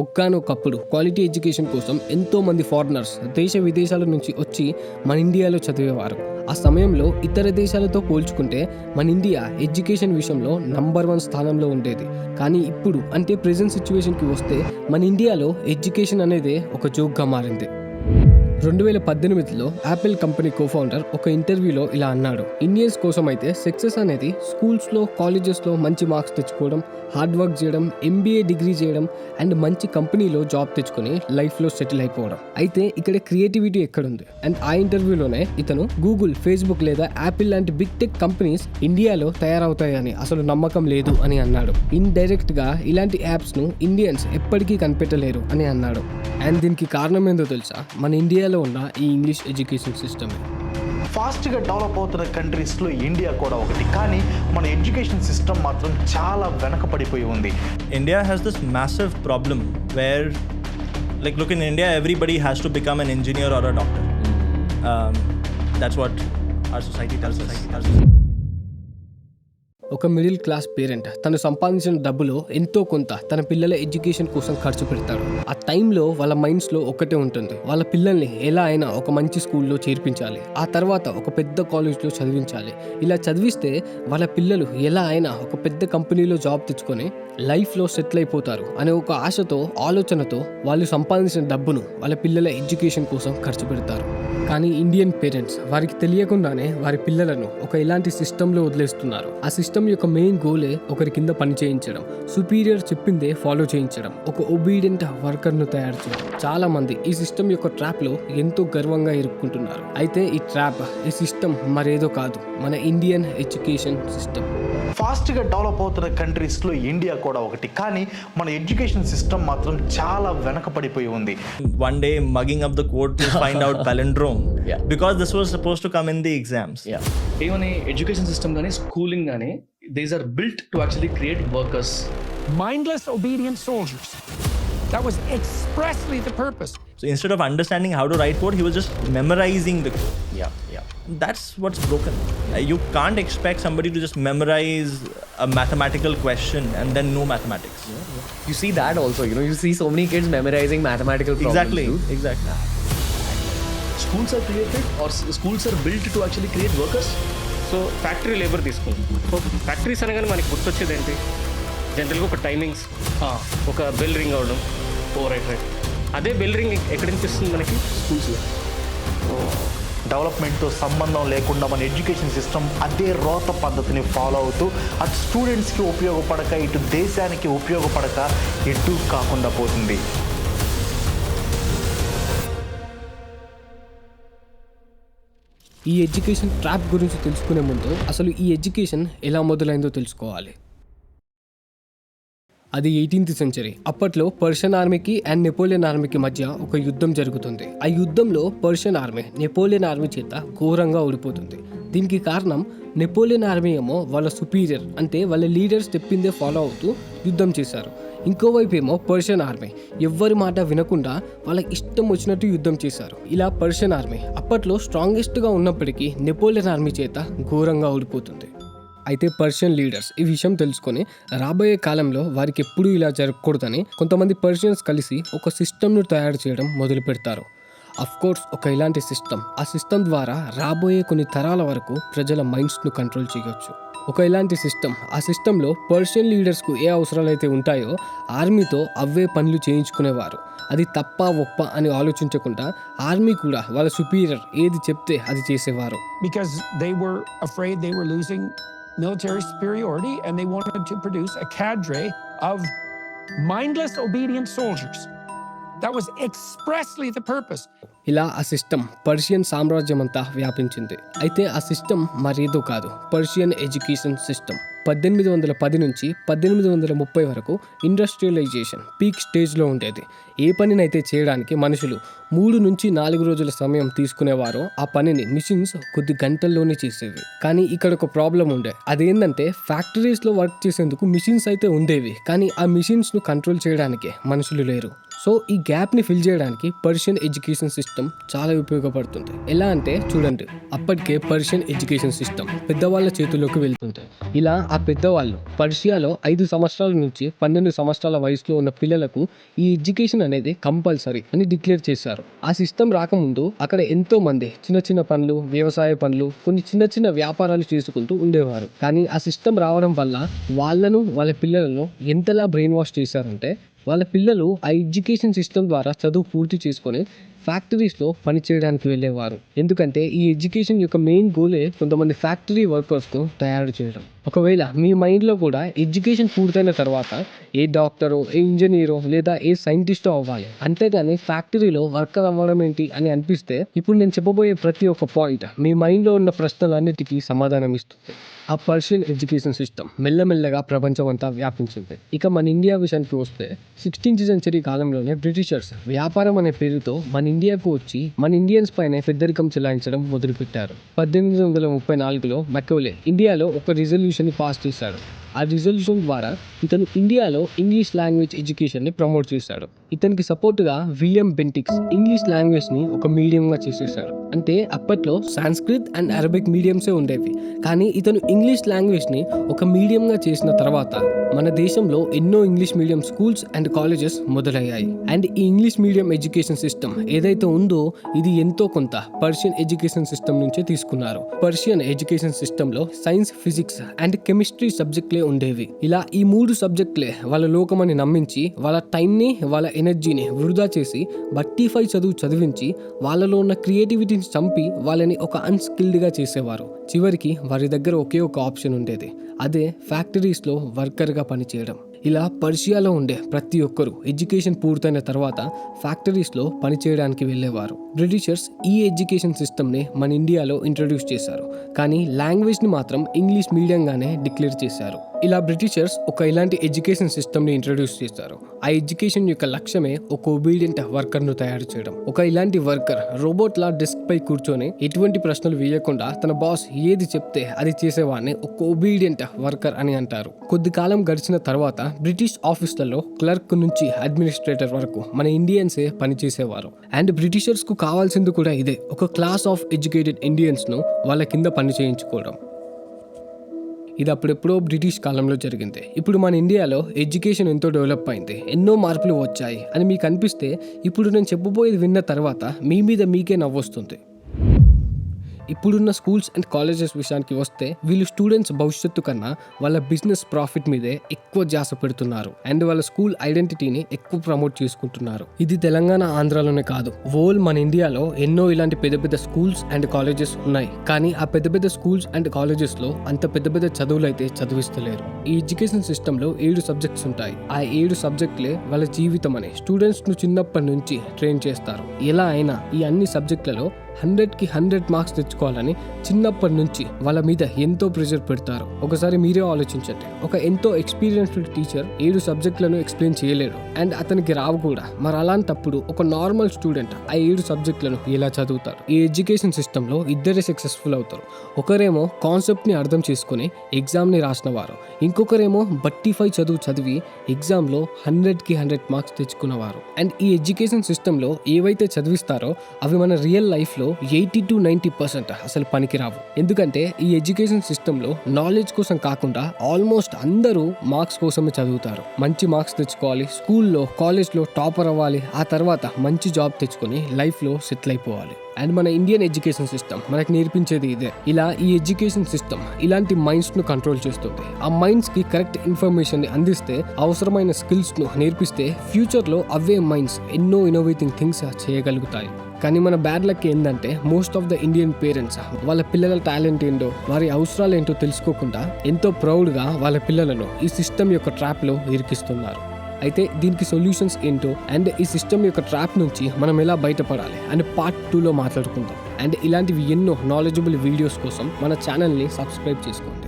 ఒక్కానొకప్పుడు quality education కోసం ఎంతోమంది foreigners దేశ విదేశాల నుంచి వచ్చి మన ఇండియాలో చదివేవారు. ఆ సమయంలో ఇతర దేశాలతో పోల్చుకుంటే మన ఇండియా ఎడ్యుకేషన్ విషయంలో నంబర్ 1 స్థానంలో ఉండేది. కానీ ఇప్పుడు అంటే ప్రెజెంట్ సిచ్యువేషన్కి వస్తే మన ఇండియాలో ఎడ్యుకేషన్ అనేది ఒక జోక్గా మారింది. 2018లో యాపిల్ కంపెనీ కోఫౌండర్ ఒక ఇంటర్వ్యూలో ఇలా అన్నాడు, ఇండియన్స్ కోసం అయితే సక్సెస్ అనేది స్కూల్స్లో కాలేజెస్లో మంచి మార్క్స్ తెచ్చుకోవడం, హార్డ్ వర్క్ చేయడం, MBA డిగ్రీ చేయడం అండ్ మంచి కంపెనీలో జాబ్ తెచ్చుకొని లైఫ్లో సెటిల్ అయిపోవడం. అయితే ఇక్కడ క్రియేటివిటీ ఎక్కడుంది? అండ్ ఆ ఇంటర్వ్యూలోనే ఇతను గూగుల్, ఫేస్బుక్ లేదా యాపిల్ లాంటి బిగ్ టెక్ కంపెనీస్ ఇండియాలో తయారవుతాయని అసలు నమ్మకం లేదు అని అన్నాడు. ఇండైరెక్ట్ గా ఇలాంటి యాప్స్ ను ఇండియన్స్ ఎప్పటికీ కనిపెట్టలేరు అని అన్నాడు. అండ్ దీనికి కారణం ఏందో తెలుసా? మన ఇండియాలో ఉన్న ఈ ఇంగ్లీష్ ఎడ్యుకేషన్ సిస్టమ్. ఫాస్ట్గా డెవలప్ అవుతున్న కంట్రీస్లో ఇండియా కూడా ఒకటి. కానీ మన ఎడ్యుకేషన్ సిస్టమ్ మాత్రం చాలా వెనకపడిపోయి ఉంది. India has this massive problem where, like, look, in India, everybody has to become an engineer or a doctor. That's what our society tells us. ఒక మిడిల్ క్లాస్ పేరెంట్ తను సంపాదించిన డబ్బులో ఎంతో కొంత తన పిల్లల ఎడ్యుకేషన్ కోసం ఖర్చు పెడతాడు. ఆ టైంలో వాళ్ళ మైండ్స్లో ఒక్కటే ఉంటుంది, వాళ్ళ పిల్లల్ని ఎలా అయినా ఒక మంచి స్కూల్లో చేర్పించాలి, ఆ తర్వాత ఒక పెద్ద కాలేజ్లో చదివించాలి. ఇలా చదివిస్తే వాళ్ళ పిల్లలు ఎలా అయినా ఒక పెద్ద కంపెనీలో జాబ్ తెచ్చుకొని లైఫ్లో సెటిల్ అయిపోతారు అనే ఒక ఆశతో, ఆలోచనతో వాళ్ళు సంపాదించిన డబ్బును వాళ్ళ పిల్లల ఎడ్యుకేషన్ కోసం ఖర్చు పెడతారు. కానీ ఇండియన్ పేరెంట్స్ వారికి తెలియకుండానే వారి పిల్లలను ఒక ఇలాంటి సిస్టంలో వదిలేస్తున్నారు. ఆ సిస్టమ్ యొక్క మెయిన్ గోలే ఒకరి కింద పని చేయించడం, సుపీరియర్ చెప్పిందే ఫాలో చేయించడం, ఒక ఒబీడియంట్ వర్కర్ను తయారు చేయడం. చాలా మంది ఈ సిస్టమ్ యొక్క ట్రాప్లో ఎంతో గర్వంగా ఇరుక్కుంటున్నారు. అయితే ఈ ట్రాప్, ఈ సిస్టమ్ మరేదో కాదు, మన ఇండియన్ ఎడ్యుకేషన్ సిస్టమ్. ఫాస్ట్గా డెవలప్ అవుతున్న కంట్రీస్లో ఇండియా కూడా ఒకటి. కానీ మన ఎడ్యుకేషన్ సిస్టమ్ మాత్రం చాలా వెనకపడిపోయి ఉంది. One day mugging up the code to find out palindrome, because this was supposed to come in the exams. ఏమని ఎడ్యుకేషన్ సిస్టమ్ కానీ స్కూలింగ్ కానీ these are built to actually create workers. Mindless, obedient soldiers. That was expressly the purpose. So instead of understanding how to write code, he was just memorizing the code. Yeah. That's what's broken. You can't expect somebody to just memorize a mathematical question and then know mathematics. You see that also, you see so many kids memorizing mathematical problems. Exactly. Schools are created or schools are built to actually create workers. So factory labour తీసుకోండి. So factories అనగానే మనకి గుర్తొచ్చేది ఏంటి? జనరల్గా ఒక timings, ఒక bell ring అవ్వడం. Right. అదే బెల్ రింగ్ ఎక్కడి నుంచి వస్తుంది మనకి? స్కూల్స్లో. డెవలప్మెంట్తో సంబంధం లేకుండా మన ఎడ్యుకేషన్ సిస్టమ్ అదే రోత పద్ధతిని ఫాలో అవుతూ అటు స్టూడెంట్స్కి ఉపయోగపడక, ఇటు దేశానికి ఉపయోగపడక ఎటు కాకుండా పోతుంది. ఈ ఎడ్యుకేషన్ ట్రాప్ గురించి తెలుసుకునే ముందు అసలు ఈ ఎడ్యుకేషన్ ఎలా మొదలైందో తెలుసుకోవాలి. అది 18th సెంచరీ. అప్పట్లో పర్షియన్ ఆర్మీకి అండ్ నెపోలియన్ ఆర్మీకి మధ్య ఒక యుద్ధం జరుగుతుంది. ఆ యుద్ధంలో పర్షియన్ ఆర్మీ నెపోలియన్ ఆర్మీ చేత ఘోరంగా ఓడిపోతుంది. దీనికి కారణం నెపోలియన్ ఆర్మీ ఏమో వాళ్ళ సుపీరియర్ అంటే వాళ్ళ లీడర్స్ చెప్పిందే ఫాలో అవుతూ యుద్ధం చేశారు. ఇంకోవైపు ఏమో పర్షియన్ ఆర్మీ ఎవ్వరి మాట వినకుండా వాళ్ళకి ఇష్టం వచ్చినట్టు యుద్ధం చేశారు. ఇలా పర్షియన్ ఆర్మీ అప్పట్లో స్ట్రాంగెస్ట్గా ఉన్నప్పటికీ నెపోలియన్ ఆర్మీ చేత ఘోరంగా ఓడిపోతుంది. అయితే పర్షియన్ లీడర్స్ ఈ విషయం తెలుసుకొని రాబోయే కాలంలో వారికి ఎప్పుడూ ఇలా జరగకూడదని కొంతమంది పర్షియన్స్ కలిసి ఒక సిస్టమ్ను తయారు చేయడం మొదలు పెడతారు. అఫ్కోర్స్ ఒక ఇలాంటి సిస్టమ్, ఆ సిస్టమ్ ద్వారా రాబోయే కొన్ని తరాల వరకు ప్రజల మైండ్స్ను కంట్రోల్ చేయవచ్చు. ఒక ఇలాంటి సిస్టమ్, ఆ సిస్టంలో పర్షియన్ లీడర్స్కు ఏ అవసరాలు అయితే ఉంటాయో ఆర్మీతో అవే పనులు చేయించుకునేవారు. అది తప్ప ఒప్ప అని ఆలోచించకుండా ఆర్మీ కూడా వాళ్ళ సుపీరియర్ ఏది చెప్తే అది చేసేవారు. Because they were afraid they were losing military superiority and they wanted to produce a cadre of mindless, obedient soldiers. That was expressly the purpose. ఇలా ఆ సిస్టమ్ పర్షియన్ సామ్రాజ్యం అంతా వ్యాపించింది. అయితే ఆ సిస్టమ్ మరేదో కాదు, పర్షియన్ ఎడ్యుకేషన్ సిస్టమ్. 1810 నుంచి 1830 వరకు ఇండస్ట్రియలైజేషన్ పీక్ స్టేజ్లో ఉండేది. ఏ పనినైతే చేయడానికి మనుషులు 3 నుంచి 4 రోజుల సమయం తీసుకునేవారో ఆ పనిని మిషన్స్ కొద్ది గంటల్లోనే చేసేవి. కానీ ఇక్కడ ఒక ప్రాబ్లం ఉండే, అదేంటంటే ఫ్యాక్టరీస్లో వర్క్ చేసేందుకు మిషన్స్ అయితే ఉండేవి, కానీ ఆ మిషన్స్ను కంట్రోల్ చేయడానికే మనుషులు లేరు. సో ఈ గ్యాప్ని ఫిల్ చేయడానికి పర్షియన్ ఎడ్యుకేషన్ సిస్టమ్ చాలా ఉపయోగపడుతుంది. ఎలా అంటే చూడండి, అప్పటికే పర్షియన్ ఎడ్యుకేషన్ సిస్టమ్ పెద్దవాళ్ళ చేతుల్లోకి వెళ్తుంటాయి. ఇలా ఆ పెద్దవాళ్ళు పర్షియాలో 5 సంవత్సరాల నుంచి 12 సంవత్సరాల వయసులో ఉన్న పిల్లలకు ఈ ఎడ్యుకేషన్ అనేది కంపల్సరీ అని డిక్లేర్ చేశారు. ఆ సిస్టమ్ రాకముందు అక్కడ ఎంతో మంది చిన్న చిన్న పనులు, వ్యవసాయ పనులు, కొన్ని చిన్న చిన్న వ్యాపారాలు చేసుకుంటూ ఉండేవారు. కానీ ఆ సిస్టమ్ రావడం వల్ల వాళ్ళను, వాళ్ళ పిల్లలను ఎంతలా బ్రెయిన్ వాష్ చేశారంటే వాళ్ళ పిల్లలు ఆ ఎడ్యుకేషన్ సిస్టమ్ ద్వారా చదువు పూర్తి చేసుకొని ఫ్యాక్టరీస్లో పనిచేయడానికి వెళ్ళేవారు. ఎందుకంటే ఈ ఎడ్యుకేషన్ యొక్క మెయిన్ గోలే కొంతమంది ఫ్యాక్టరీ వర్కర్స్ను తయారు చేయడం. ఒకవేళ మీ మైండ్లో కూడా ఎడ్యుకేషన్ పూర్తయిన తర్వాత ఏ డాక్టరో, ఏ ఇంజనీరో లేదా ఏ సైంటిస్టో అవ్వాలి, అంతేగాని ఫ్యాక్టరీలో వర్కర్ అవ్వడం ఏంటి అని అనిపిస్తే ఇప్పుడు నేను చెప్పబోయే ప్రతి ఒక్క పాయింట్ మీ మైండ్లో ఉన్న ప్రశ్నలన్నిటికీ సమాధానం ఇస్తుంది. ఆ పర్షియన్ ఎడ్యుకేషన్ సిస్టమ్ మెల్లమెల్లగా ప్రపంచం అంతా వ్యాపించింది. ఇక మన ఇండియా విషయానికి వస్తే 16th సెంచరీ కాలంలోనే బ్రిటిషర్స్ వ్యాపారం అనే పేరుతో మన ఇండియాకు వచ్చి మన ఇండియన్స్ పైన పెద్దరికం చెలాయించడం మొదలుపెట్టారు. 1834లో మెకౌలే ఇండియాలో ఒక రిజల్యూషన్ పాస్ చేశాడు. ఆ రిజల్యూషన్ ద్వారా ఇతను ఇండియాలో ఇంగ్లీష్ లాంగ్వేజ్ ఎడ్యుకేషన్ని ప్రమోట్ చేశాడు. ఇతనికి సపోర్ట్గా విలియం బెంటిక్స్ ఇంగ్లీష్ లాంగ్వేజ్ని ఒక మీడియంగా చేసేసాడు. అంటే అప్పట్లో సాంస్క్రిట్ అండ్ అరబిక్ మీడియంసే ఉండేవి, కానీ ఇతను ఇంగ్లీష్ లాంగ్వేజ్ని ఒక మీడియంగా చేసిన తర్వాత మన దేశంలో ఎన్నో English medium schools and colleges మొదలయ్యాయి. అండ్ ఈ ఇంగ్లీష్ మీడియం ఎడ్యుకేషన్ సిస్టమ్ ఏదైతే ఉందో ఇది ఎంతో కొంత పర్షియన్ ఎడ్యుకేషన్ సిస్టమ్ నుంచే తీసుకున్నారు. పర్షియన్ ఎడ్యుకేషన్ సిస్టంలో సైన్స్, ఫిజిక్స్ అండ్ కెమిస్ట్రీ సబ్జెక్టులే ఉండేవి. ఇలా ఈ 3 సబ్జెక్టులే వాళ్ళ లోకమని నమ్మించి వాళ్ళ టైంని, వాళ్ళ ఎనర్జీని వృధా చేసి బట్టిఫై చదువు చదివించి వాళ్ళలో ఉన్న క్రియేటివిటీని చంపి వాళ్ళని ఒక అన్స్కిల్డ్గా చేసేవారు. చివరికి వారి దగ్గర ఒకే ఒక ఆప్షన్ ఉండేది, అదే ఫ్యాక్టరీస్లో వర్కర్గా పనిచేయడం. ఇలా పర్షియాలో ఉండే ప్రతి ఒక్కరూ ఎడ్యుకేషన్ పూర్తయిన తర్వాత ఫ్యాక్టరీస్లో పనిచేయడానికి వెళ్ళేవారు. బ్రిటిషర్స్ ఈ ఎడ్యుకేషన్ సిస్టమ్ని మన ఇండియాలో ఇంట్రడ్యూస్ చేశారు, కానీ లాంగ్వేజ్ని మాత్రం ఇంగ్లీష్ మీడియంగానే డిక్లేర్ చేశారు. ఇలా బ్రిటిషర్స్ ఇలాంటి ఎడ్యుకేషన్ సిస్టమ్ని ఇంట్రడ్యూస్ చేశారు. ఆ ఎడ్యుకేషన్ యొక్క లక్ష్యమే ఒక ఒబీడియంట్ వర్కర్ను తయారు చేయడం. ఇలాంటి వర్కర్ రోబోట్లా డెస్క్ పై కూర్చొని ఎటువంటి ప్రశ్నలు వేయకుండా తన బాస్ ఏది చెప్తే అది చేసేవాడిని ఒక ఒబీడియంట్ వర్కర్ అని అంటారు. కొద్ది కాలం గడిచిన తర్వాత బ్రిటిష్ ఆఫీసులలో క్లర్క్ నుంచి అడ్మినిస్ట్రేటర్ వరకు మన ఇండియన్సే పనిచేసేవారు. అండ్ బ్రిటిషర్స్ కు కావాల్సింది కూడా ఇదే, ఒక క్లాస్ ఆఫ్ ఎడ్యుకేటెడ్ ఇండియన్స్ ను వాళ్ళ కింద పని చేయించుకోవడం. ఇది అప్పుడెప్పుడో బ్రిటిష్ కాలంలో జరిగింది. ఇప్పుడు మన ఇండియాలో ఎడ్యుకేషన్ ఎంతో డెవలప్ అయింది, ఎన్నో మార్పులు వచ్చాయి అని మీకు అనిపిస్తే ఇప్పుడు నేను చెప్పబోయేది విన్న తర్వాత మీ మీద మీకే నవ్వొస్తుంది. ఇప్పుడున్న స్కూల్స్ అండ్ కాలేజెస్ విషయానికి వస్తే వీళ్ళు స్టూడెంట్స్ భవిష్యత్తు కన్నా వాళ్ళ బిజినెస్ ప్రాఫిట్ మీదే ఎక్కువ ధ్యాస పెడుతున్నారు అండ్ వాళ్ళ స్కూల్ ఐడెంటిటీని ఎక్కువ ప్రమోట్ చేసుకుంటున్నారు. ఇది తెలంగాణ, ఆంధ్రాలోనే కాదు, ఓల్ మన ఇండియాలో ఎన్నో ఇలాంటి పెద్ద పెద్ద స్కూల్స్ అండ్ కాలేజెస్ ఉన్నాయి. కానీ ఆ పెద్ద పెద్ద స్కూల్స్ అండ్ కాలేజెస్లో అంత పెద్ద పెద్ద చదువులు అయితే చదివిస్తలేరు. ఈ ఎడ్యుకేషన్ సిస్టంలో 7 సబ్జెక్ట్స్ ఉంటాయి. ఆ 7 సబ్జెక్టులే వాళ్ళ జీవితం అని స్టూడెంట్స్ను చిన్నప్పటి నుంచి ట్రైన్ చేస్తారు. ఎలా అయినా ఈ అన్ని సబ్జెక్టులలో 100కి 100 మార్క్స్ తెచ్చుకోవాలని చిన్నప్పటి నుంచి వాళ్ళ మీద ఎంతో ప్రెషర్ పెడతారు. ఒకసారి మీరే ఆలోచించండి, ఒక ఎంతో ఎక్స్పీరియన్స్డ్ టీచర్ 7 సబ్జెక్టులను ఎక్స్ప్లెయిన్ చేయలేడు అండ్ అతనికి రావు కూడా. మరి అలాంటప్పుడు ఒక నార్మల్ స్టూడెంట్ ఆ 7 సబ్జెక్టులను ఎలా చదువుతారు? ఈ ఎడ్యుకేషన్ సిస్టంలో ఇద్దరే సక్సెస్ఫుల్ అవుతారు. ఒకరేమో కాన్సెప్ట్ని అర్థం చేసుకుని ఎగ్జామ్ని రాసిన వారు, ఇంకొకరేమో బట్టిఫై చదువు చదివి ఎగ్జామ్లో 100కి 100 మార్క్స్ తెచ్చుకున్నవారు. అండ్ ఈ ఎడ్యుకేషన్ సిస్టంలో ఏవైతే చదివిస్తారో అవి మన రియల్ లైఫ్లో 80 to 90% అసలు పనికిరావు. ఎందుకంటే ఈ ఎడ్యుకేషన్ సిస్టంలో నాలెడ్జ్ కోసం కాకుండా ఆల్మోస్ట్ అందరూ మార్క్స్ కోసమే చదువుతారు. మంచి మార్క్స్ తెచ్చుకోవాలి, స్కూల్లో, కాలేజ్లో టాపర్ అవ్వాలి, ఆ తర్వాత మంచి జాబ్ తెచ్చుకొని లైఫ్లో సెటిల్ అయిపోవాలి. అండ్ మన ఇండియన్ ఎడ్యుకేషన్ సిస్టమ్ మనకు నేర్పించేది ఇదే. ఇలా ఈ ఎడ్యుకేషన్ సిస్టమ్ ఇలాంటి మైండ్స్ను కంట్రోల్ చేస్తుంది. ఆ మైండ్స్కి కరెక్ట్ ఇన్ఫర్మేషన్ని అందిస్తే, అవసరమైన స్కిల్స్ను నేర్పిస్తే ఫ్యూచర్లో అవే మైండ్స్ ఎన్నో ఇన్నోవేటింగ్ థింగ్స్ చేయగలుగుతాయి. కానీ మన బ్యాడ్ లక్ ఏంటంటే most of the Indian parents వాళ్ళ పిల్లల టాలెంట్ ఏంటో, వారి అవసరాలు ఏంటో తెలుసుకోకుండా ఎంతో ప్రౌడ్గా వాళ్ళ పిల్లలను ఈ సిస్టమ్ యొక్క ట్రాప్లో ఇరికిస్తున్నారు. అయితే దీనికి సొల్యూషన్స్ ఏంటో అండ్ ఈ సిస్టమ్ యొక్క ట్రాప్ నుంచి మనం ఎలా బయటపడాలి అని పార్ట్ 2లో మాట్లాడుకుందాం. అండ్ ఇలాంటివి ఎన్నో నాలెడ్జబుల్ వీడియోస్ కోసం మన ఛానల్ని సబ్స్క్రైబ్ చేసుకోండి.